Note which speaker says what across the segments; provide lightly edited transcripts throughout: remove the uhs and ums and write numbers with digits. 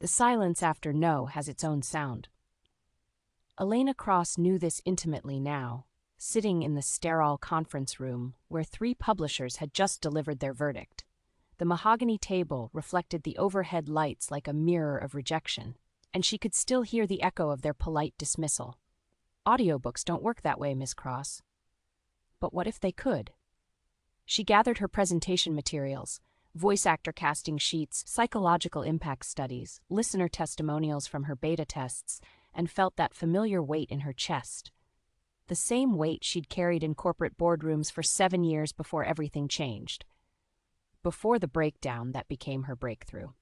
Speaker 1: The silence after no has its own sound. Elena Cross knew this intimately now, sitting in the sterile conference room where 3 publishers had just delivered their verdict. The mahogany table reflected the overhead lights like a mirror of rejection, and she could still hear the echo of their polite dismissal. Audiobooks don't work that way, Miss Cross. But what if they could? She gathered her presentation materials, voice actor casting sheets, psychological impact studies, listener testimonials from her beta tests, and felt that familiar weight in her chest. The same weight she'd carried in corporate boardrooms for 7 years before everything changed. Before the breakdown that became her breakthrough.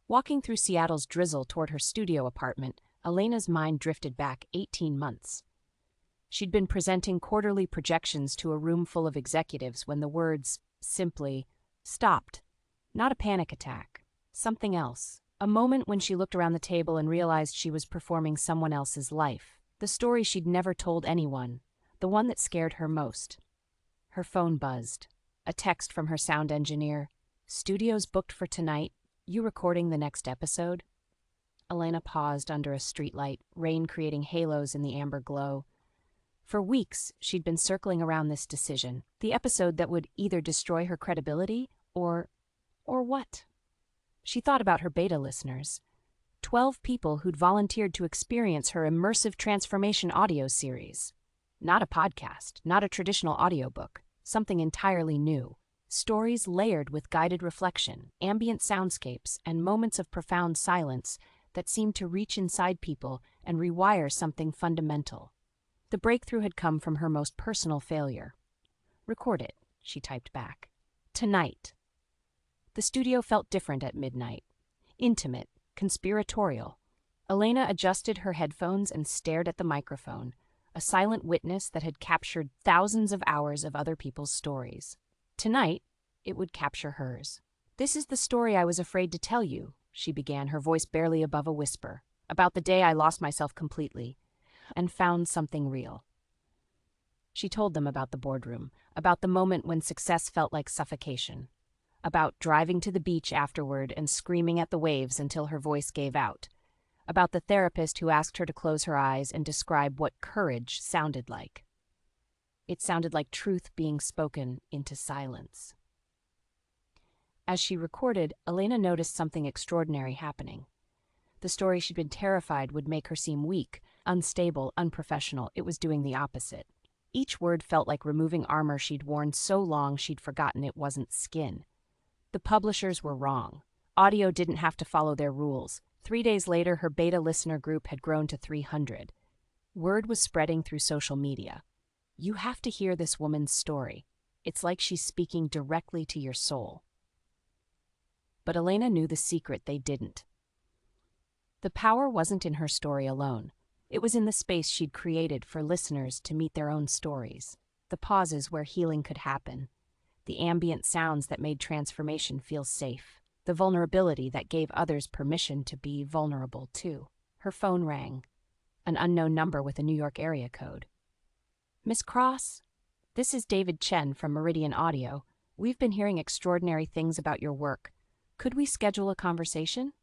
Speaker 1: Walking through Seattle's drizzle toward her studio apartment, Elena's mind drifted back 18 months. She'd been presenting quarterly projections to a room full of executives when the words, simply, stopped. Not a panic attack. Something else. A moment when she looked around the table and realized she was performing someone else's life. The story she'd never told anyone. The one that scared her most. Her phone buzzed. A text from her sound engineer. "Studios booked for tonight. You recording the next episode?" Elena paused under a streetlight, rain creating halos in the amber glow. For weeks, she'd been circling around this decision, the episode that would either destroy her credibility or what? She thought about her beta listeners. 12 people who'd volunteered to experience her immersive transformation audio series. Not a podcast, not a traditional audiobook, something entirely new. Stories layered with guided reflection, ambient soundscapes, and moments of profound silence that seemed to reach inside people and rewire something fundamental. The breakthrough had come from her most personal failure. "Record it," she typed back. "Tonight." The studio felt different at midnight. Intimate, conspiratorial. Elena adjusted her headphones and stared at the microphone, a silent witness that had captured thousands of hours of other people's stories. Tonight, it would capture hers. "This is the story I was afraid to tell you," she began, her voice barely above a whisper, "about the day I lost myself completely and found something real." She told them about the boardroom, about the moment when success felt like suffocation, about driving to the beach afterward and screaming at the waves until her voice gave out, about the therapist who asked her to close her eyes and describe what courage sounded like. It sounded like truth being spoken into silence. As she recorded, Elena noticed something extraordinary happening. The story she'd been terrified would make her seem weak, unstable, unprofessional. It was doing the opposite. Each word felt like removing armor she'd worn so long she'd forgotten it wasn't skin. The publishers were wrong. Audio didn't have to follow their rules. 3 days later, her beta listener group had grown to 300. Word was spreading through social media. "You have to hear this woman's story. It's like she's speaking directly to your soul." But Elena knew the secret they didn't. The power wasn't in her story alone. It was in the space she'd created for listeners to meet their own stories, the pauses where healing could happen, the ambient sounds that made transformation feel safe, the vulnerability that gave others permission to be vulnerable too. Her phone rang, an unknown number with a New York area code. "Miss Cross, this is David Chen from Meridian Audio. We've been hearing extraordinary things about your work. Could we schedule a conversation?"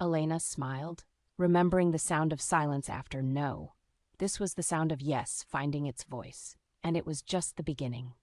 Speaker 1: Elena smiled, remembering the sound of silence after no. This was the sound of yes finding its voice, and it was just the beginning.